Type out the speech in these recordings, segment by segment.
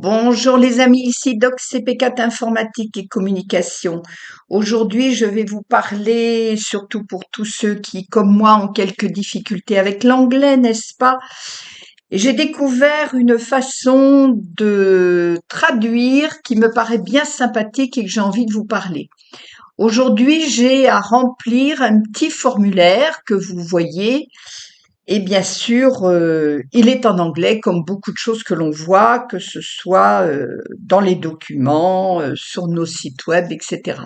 Bonjour les amis, ici Doc CP4 Informatique et Communication. Aujourd'hui, je vais vous parler, surtout pour tous ceux qui, comme moi, ont quelques difficultés avec l'anglais, n'est-ce pas? J'ai découvert une façon de traduire qui me paraît bien sympathique et que j'ai envie de vous parler. Aujourd'hui, j'ai à remplir un petit formulaire que vous voyez. Et bien sûr, il est en anglais comme beaucoup de choses que l'on voit, que ce soit dans les documents, sur nos sites web, etc.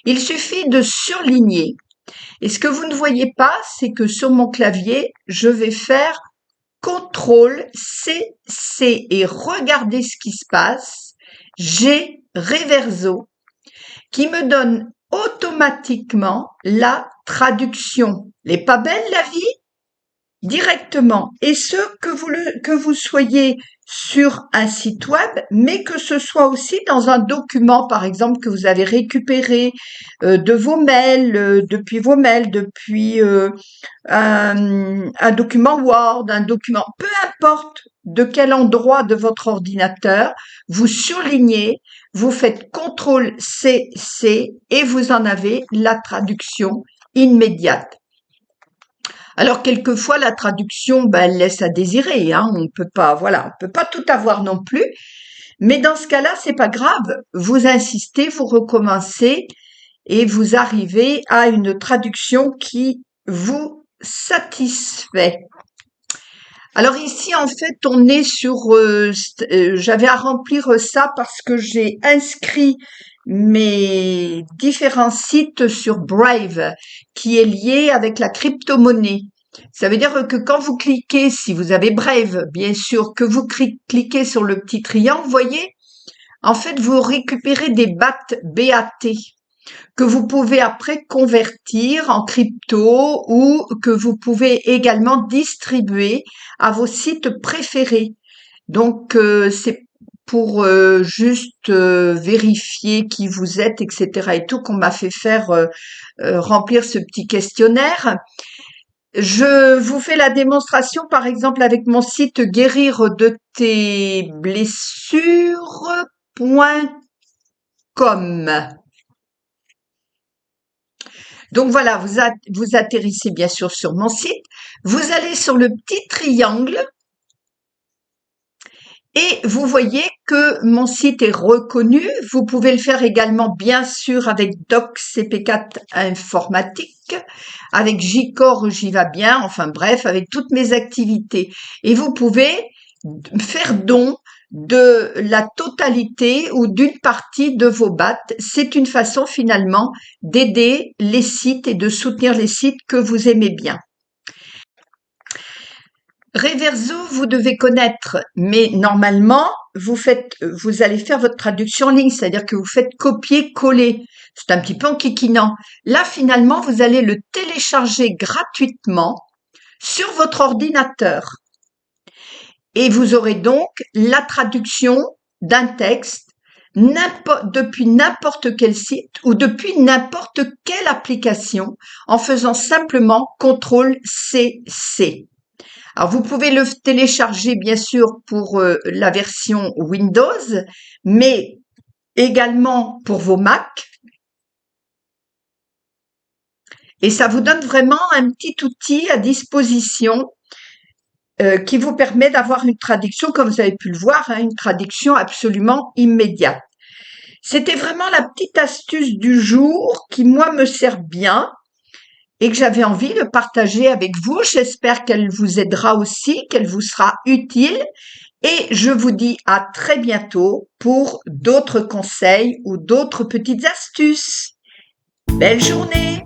Il suffit de surligner. Et ce que vous ne voyez pas, c'est que sur mon clavier, je vais faire CTRL-C et regardez ce qui se passe. J'ai Reverso qui me donne automatiquement la traduction. Elle est pas belle la vie? Directement, et ce que vous soyez sur un site web, mais que ce soit aussi dans un document, par exemple, que vous avez récupéré de vos mails, depuis un document Word, un document, peu importe de quel endroit de votre ordinateur, vous surlignez, vous faites CTRL-C et vous en avez la traduction immédiate. Alors quelquefois la traduction, elle laisse à désirer, hein. On peut pas tout avoir non plus. Mais dans ce cas-là, c'est pas grave. Vous insistez, vous recommencez et vous arrivez à une traduction qui vous satisfait. Alors ici, en fait, on est sur. J'avais à remplir ça parce que j'ai inscrit mes différents sites sur Brave, qui est lié avec la crypto-monnaie. Ça veut dire que quand vous cliquez, si vous avez Brave, bien sûr, que vous cliquez sur le petit triangle, vous voyez, en fait, vous récupérez des BAT que vous pouvez après convertir en crypto ou que vous pouvez également distribuer à vos sites préférés. Donc, c'est pour juste vérifier qui vous êtes, etc. et tout, qu'on m'a fait faire remplir ce petit questionnaire. Je vous fais la démonstration, par exemple, avec mon site guérir de tes blessures.com. Donc voilà, vous atterrissez bien sûr sur mon site, vous allez sur le petit triangle et vous voyez que mon site est reconnu. Vous pouvez le faire également bien sûr avec Doc CP4 Informatique, avec JCore J'y va bien, enfin bref, avec toutes mes activités. Et vous pouvez faire don de la totalité ou d'une partie de vos BAT. C'est une façon finalement d'aider les sites et de soutenir les sites que vous aimez bien. Reverso, vous devez connaître, mais normalement, vous allez faire votre traduction en ligne, c'est-à-dire que vous faites copier-coller. C'est un petit peu enquiquinant. Là, finalement, vous allez le télécharger gratuitement sur votre ordinateur. Et vous aurez donc la traduction d'un texte depuis n'importe quel site ou depuis n'importe quelle application en faisant simplement CTRL-C. Alors vous pouvez le télécharger bien sûr pour la version Windows, mais également pour vos Mac. Et ça vous donne vraiment un petit outil à disposition qui vous permet d'avoir une traduction, comme vous avez pu le voir, hein, une traduction absolument immédiate. C'était vraiment la petite astuce du jour qui, moi, me sert bien et que j'avais envie de partager avec vous. J'espère qu'elle vous aidera aussi, qu'elle vous sera utile. Et je vous dis à très bientôt pour d'autres conseils ou d'autres petites astuces. Belle journée!